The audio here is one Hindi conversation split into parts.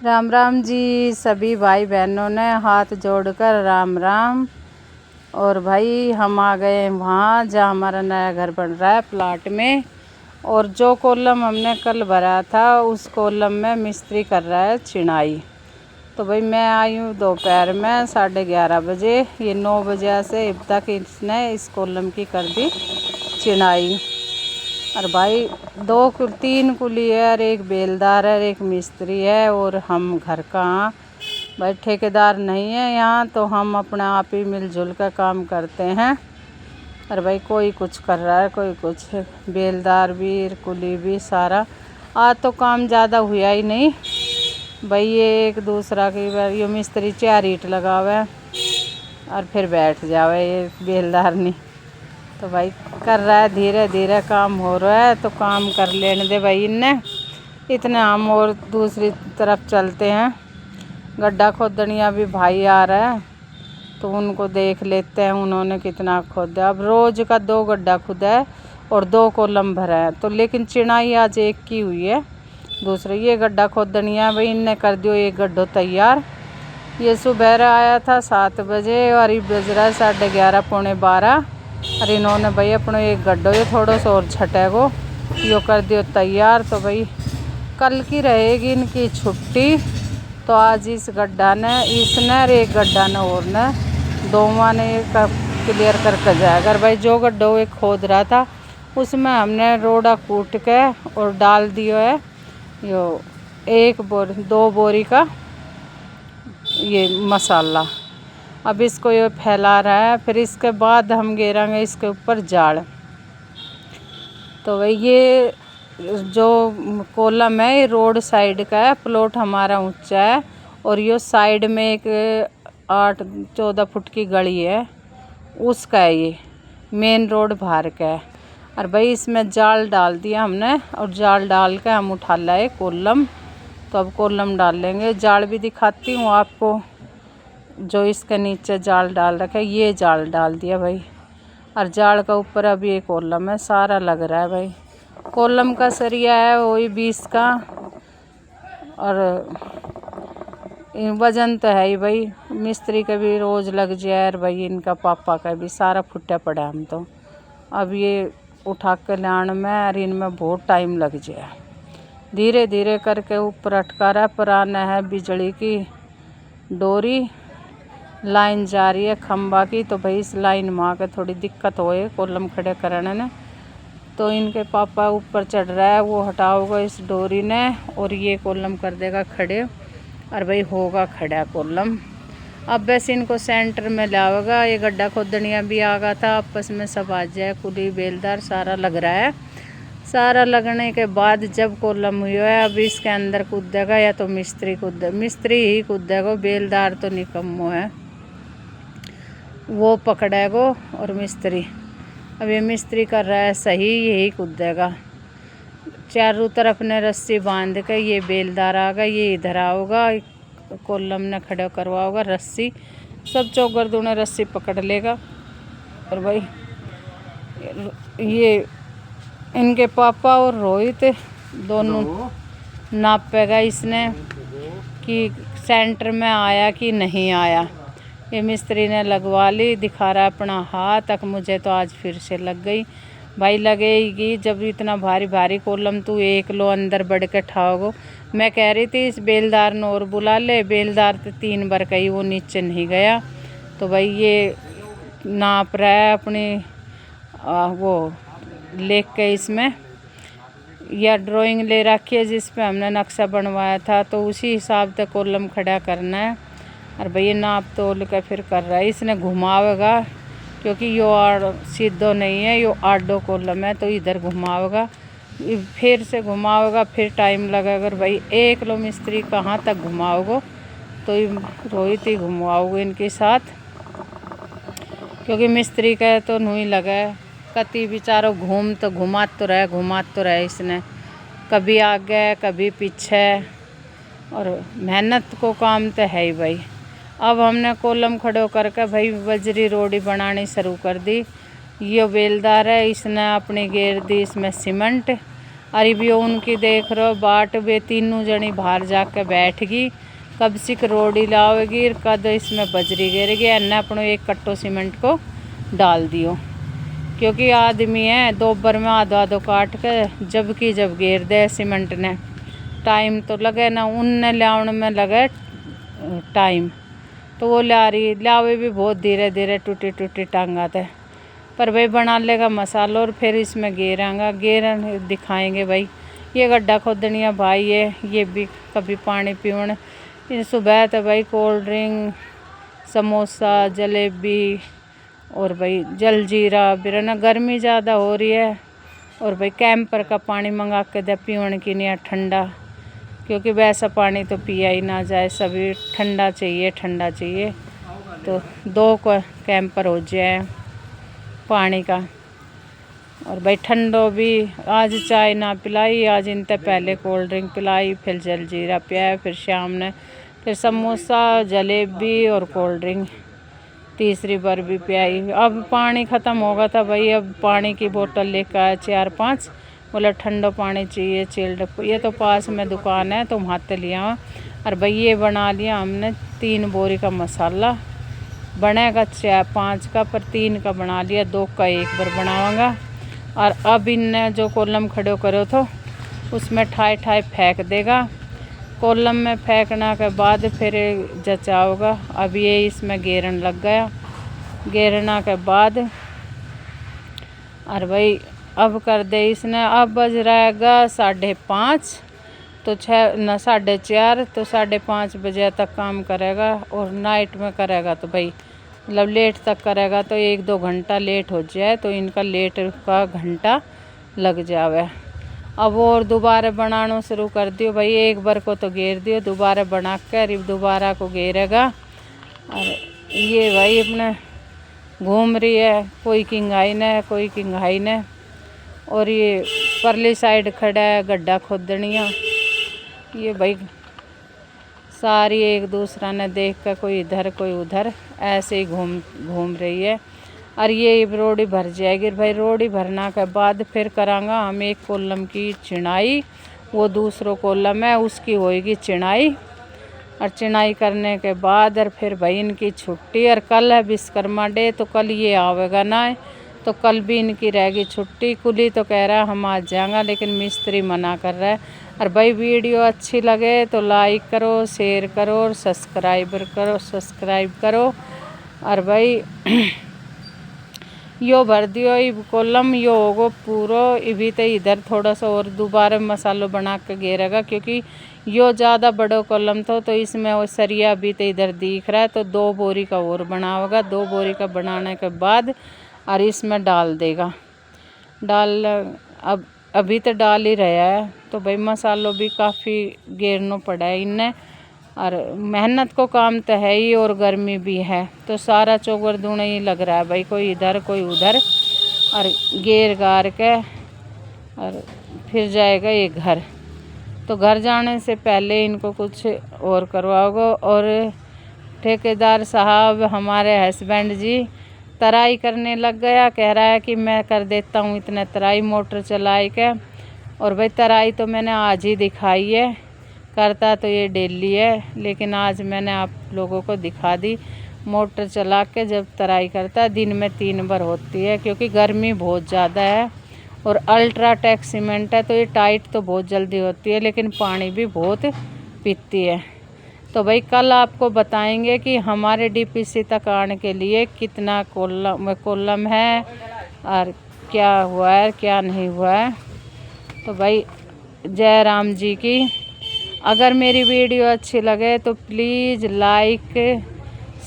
राम राम जी सभी भाई बहनों ने हाथ जोड़कर राम राम। और भाई हम आ गए वहाँ जहाँ हमारा नया घर बन रहा है प्लाट में। और जो कॉलम हमने कल भरा था उस कॉलम में मिस्त्री कर रहा है चिनाई। तो भाई मैं आई हूँ दोपहर में 11:30 बजे। ये 9 बजे से अब तक इसने इस कॉलम की कर दी चिनाई। और भाई 3 कुली है और एक बेलदार है और एक मिस्त्री है और हम घर का भाई ठेकेदार नहीं है यहाँ, तो हम अपने आप ही मिलजुल कर काम करते हैं। और भाई कोई कुछ कर रहा है कोई कुछ, बेलदार भी कुली भी सारा। आज तो काम ज़्यादा हुआ ही नहीं भाई। ये एक दूसरा की ये मिस्त्री 4 ईंट लगावे और फिर बैठ जावे ये बेलदार नहीं। तो भाई कर रहा है, धीरे धीरे काम हो रहा है तो काम कर लेने दे भाई इनने। इतने हम और दूसरी तरफ चलते हैं। गड्ढा खोदनिया भी भाई आ रहा है तो उनको देख लेते हैं उन्होंने कितना खोदा। अब रोज़ का 2 गड्ढा खुदा है और 2 कॉलम भरा है, तो लेकिन चिनाई आज एक की हुई है। दूसरे ये गड्ढा खोदनिया भाई इनने कर दियो एक गड्ढो तैयार। ये सुबह आया था 7 बजे और ये बज रहा है 11:30 पौने 12। और इन्होंने भाई अपने एक गड्ढो ये थोड़ा सा और छटेगो यो कर दियो तैयार। तो भाई कल की रहेगी इनकी छुट्टी। तो आज इस गड्ढा ने इसने और एक गड्ढा ने और ने दोवां ने क्लियर करके जाएगा। अगर भाई जो गड्ढो एक खोद रहा था उसमें हमने रोड़ा कूट के और डाल दियो है यो 2 बोरी का ये मसाला। अब इसको ये फैला रहा है, फिर इसके बाद हम गिराएंगे इसके ऊपर जाड़। तो भाई ये जो कॉलम है ये रोड साइड का है, प्लॉट हमारा ऊंचा है और ये साइड में एक 8-14 फुट की गली है उसका है, ये मेन रोड बाहर का है। और भाई इसमें जाल डाल दिया हमने और जाल डाल के हम उठा लाए कॉलम। तो अब कॉलम डाल लेंगे। जाल भी दिखाती हूँ आपको, जो इसके नीचे जाल डाल रखा है ये जाल डाल दिया भाई। और जाल का ऊपर अभी एक कॉलम है सारा लग रहा है भाई। कॉलम का सरिया है वही 20 का और वजन तो है ही भाई। मिस्त्री का भी रोज़ लग जाए और भाई इनका पापा का भी सारा फुटा पड़ा हम। तो अब ये उठा के लाने में और इनमें बहुत टाइम लग जाए। धीरे धीरे करके ऊपर अटका रहा। पुराना है बिजली की डोरी, लाइन जा रही है खंबा की। तो भाई इस लाइन में आके थोड़ी दिक्कत होए कॉलम खड़े करने ने। तो इनके पापा ऊपर चढ़ रहा है, वो हटाओगा इस डोरी ने और ये कॉलम कर देगा खड़े और भाई होगा खड़ा कॉलम। अब वैसे इनको सेंटर में लाओगा। ये गड्ढा खोदनिया भी आ गया था, आपस में सब आ जाए कुली बेलदार सारा लग रहा है। सारा लगने के बाद जब कॉलम हुआ है अब इसके अंदर कूदेगा या तो मिस्त्री ही कूदेगा। बेलदार तो निकम्मो है वो पकड़ेगो और मिस्त्री। अब ये मिस्त्री कर रहा है सही, यही कूदेगा। चारों तरफ ने रस्सी बांध के ये बेलदार आगा, ये इधर आओगा कॉलम ने खड़ा करवाओगा। रस्सी सब चौगर दूने रस्सी पकड़ लेगा। और भाई ये इनके पापा और रोहित दोनों नापेगा इसने कि सेंटर में आया कि नहीं आया। ये मिस्त्री ने लगवा ली, दिखा रहा है अपना हाथ तक। मुझे तो आज फिर से लग गई भाई, लगेगी जब इतना भारी भारी कॉलम तू 1 लो अंदर बढ़ के ठाओगो। मैं कह रही थी इस बेलदार ने और बुला ले, बेलदार तो 3 बार कही वो नीचे नहीं गया। तो भाई ये नाप रहा है अपनी वो लेख के इसमें या ड्राइंग ले रखी है जिस पे हमने नक्शा बनवाया था, तो उसी हिसाब से कॉलम खड़ा करना है। और भैया नाप तोल के फिर कर रहा है। इसने घुमावेगा क्योंकि यो सीधो नहीं है, यो आडो कॉलम है तो इधर घुमावेगा फिर से घुमावेगा फिर टाइम लगेगा। और भाई 1 लो मिस्त्री कहाँ तक घुमाओगे, तो रोहित ही घुमाओगे इनके साथ क्योंकि मिस्त्री का तो नहीं लगा। कति बेचारो घुमात तो रहे इसने, कभी आगे कभी पीछे। और मेहनत को काम तो है ही भाई। अब हमने कॉलम खड़ो करके भाई बजरी रोड़ी बनानी शुरू कर दी। ये बेलदार है, इसने अपनी घेर दी इसमें सीमेंट अरे भी उनकी देख रहो बाट, वे तीनों जनी बाहर जाके बैठ गई, कब सिक रोड़ी लाओगी, कद इसमें बजरी गिर गई, अन्ना अपनो एक कट्टो सीमेंट को डाल दियो, क्योंकि आदमी है दोबर में आधो आधो काट के जब घेर दे सीमेंट ने, टाइम तो लगे ना, उनने लाने में लगे टाइम, तो वो लावे भी बहुत धीरे धीरे टूटी टूटी टांगा थे। पर भाई बना लेगा मसाला और फिर इसमें गेर दिखाएंगे भाई। ये गड्ढा खोदनिया भाई है, ये भी कभी पानी पीवन, सुबह तो भाई कोल्ड ड्रिंक, समोसा, जलेबी और भाई जलजीरा, बिरना गर्मी ज़्यादा हो रही है, और भाई कैंपर का पानी मंगा के दे पीवन की नहीं ठंडा, क्योंकि वैसा पानी तो पिया ही ना जाए, सभी ठंडा चाहिए। तो 2 को कैंपर हो जाए पानी का। और भाई ठंडो भी आज चाय ना पिलाई, आज इनते पहले कोल्ड ड्रिंक पिलाई, फिर जलजीरा पिया, फिर शाम ने फिर समोसा, जलेबी और कोल्ड ड्रिंक तीसरी बार भी पियाई। अब पानी ख़त्म होगा था भाई, अब पानी की बोतल लेकर आए 4-5, बोला ठंडा पानी चाहिए चिल्ड। ये तो पास में दुकान है तो वहाँ से लिया। और भाई ये बना लिया हमने 3 बोरी का मसाला, बनेगा 4-5 का, पर 3 का बना लिया, 2 का एक बार बनाऊंगा। और अब इनने जो कॉलम खड़े करो तो उसमें ठाई फेंक देगा, कॉलम में फेंकना के बाद फिर जचाओगा। अब ये इसमें गेरन लग गया, गेरना के बाद और भाई अब कर दे इसने। अब बज रहेगा 5:30, तो 4:30, तो 5:30 बजे तक काम करेगा। और नाइट में करेगा तो भाई मतलब लेट तक करेगा, तो 1-2 घंटा लेट हो जाए तो इनका लेट का घंटा लग जावे। अब और दोबारा बनाना शुरू कर दियो भाई, एक बार को तो घेर दियो, दोबारा बना कर दोबारा को घेरेगा। और ये भाई अपने घूम रही है, कोई किंगाई ने कोई किंगाई ने। और ये परली साइड खड़ा है गड्ढा खोदनिया, ये भाई सारी एक दूसरा ने देख कर कोई इधर कोई उधर ऐसे ही घूम रही है। और ये रोड़ी भर जाएगी भाई, रोड़ी भरना के बाद फिर करांगा हम एक कॉलम की चिनाई, वो दूसरो कॉलम है उसकी होएगी चिनाई। और चिनाई करने के बाद और फिर भाई इनकी छुट्टी। और कल है विश्वकर्मा डे, तो कल ये आवेगा ना, तो कल भी इनकी रहेगी छुट्टी। कुली तो कह रहा है हम आज जाएंगे, लेकिन मिस्त्री मना कर रहा है। और भाई वीडियो अच्छी लगे तो लाइक करो, शेयर करो और सब्सक्राइब करो। और भाई यो भर दियो कॉलम, यो होगो पूरो। इभी तो इधर थोड़ा सा और दोबारा मसालो बना के घेरेगा, क्योंकि यो ज़्यादा बड़ो कॉलम था, तो इसमें वो सरिया अभी तो इधर दिख रहा है, तो 2 बोरी का और बनाओगा। 2 बोरी का बनाने के बाद और इसमें डाल देगा। अब अभी तो डाल ही रहा है, तो भाई मसालों भी काफ़ी घेरना पड़ा है इन्हें। और मेहनत को काम तो है ही, और गर्मी भी है, तो सारा चौगर दूना ही लग रहा है भाई, कोई इधर कोई उधर। और घेर गार के और फिर जाएगा ये घर। तो घर जाने से पहले इनको कुछ और करवाओगे। और ठेकेदार साहब हमारे हस्बैंड जी तराई करने लग गया, कह रहा है कि मैं कर देता हूँ इतने तराई मोटर चलाई के। और भाई तराई तो मैंने आज ही दिखाई है, करता तो ये डेली है, लेकिन आज मैंने आप लोगों को दिखा दी मोटर चला के जब तराई करता है। दिन में 3 बार होती है, क्योंकि गर्मी बहुत ज़्यादा है। और अल्ट्राटेक सीमेंट है, तो ये टाइट तो बहुत जल्दी होती है, लेकिन पानी भी बहुत पीती है। तो भाई कल आपको बताएंगे कि हमारे डीपीसी तक आने के लिए कितना कॉलम है और क्या हुआ है क्या नहीं हुआ है। तो भाई जय राम जी की। अगर मेरी वीडियो अच्छी लगे तो प्लीज़ लाइक,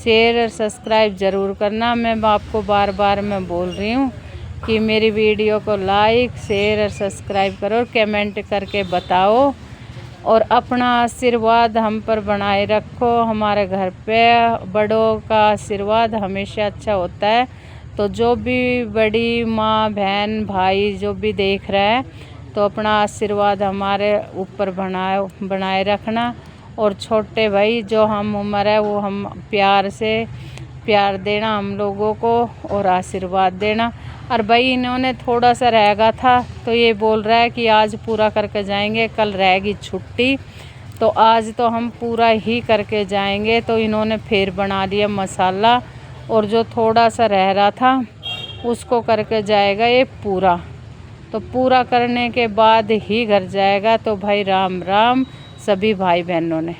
शेयर और सब्सक्राइब ज़रूर करना। मैं आपको बार बार मैं बोल रही हूँ कि मेरी वीडियो को लाइक, शेयर और सब्सक्राइब करो, और कमेंट करके बताओ। और अपना आशीर्वाद हम पर बनाए रखो। हमारे घर पे बड़ों का आशीर्वाद हमेशा अच्छा होता है। तो जो भी बड़ी माँ, बहन, भाई जो भी देख रहा है, तो अपना आशीर्वाद हमारे ऊपर बनाए रखना। और छोटे भाई जो हम उम्र है, वो हम प्यार देना हम लोगों को, और आशीर्वाद देना। और भाई इन्होंने थोड़ा सा रह गया था तो ये बोल रहा है कि आज पूरा करके जाएंगे, कल रहेगी छुट्टी, तो आज तो हम पूरा ही करके जाएंगे। तो इन्होंने फिर बना लिया मसाला और जो थोड़ा सा रह रहा था उसको करके जाएगा ये पूरा। तो पूरा करने के बाद ही घर जाएगा। तो भाई राम राम सभी भाई बहनों ने।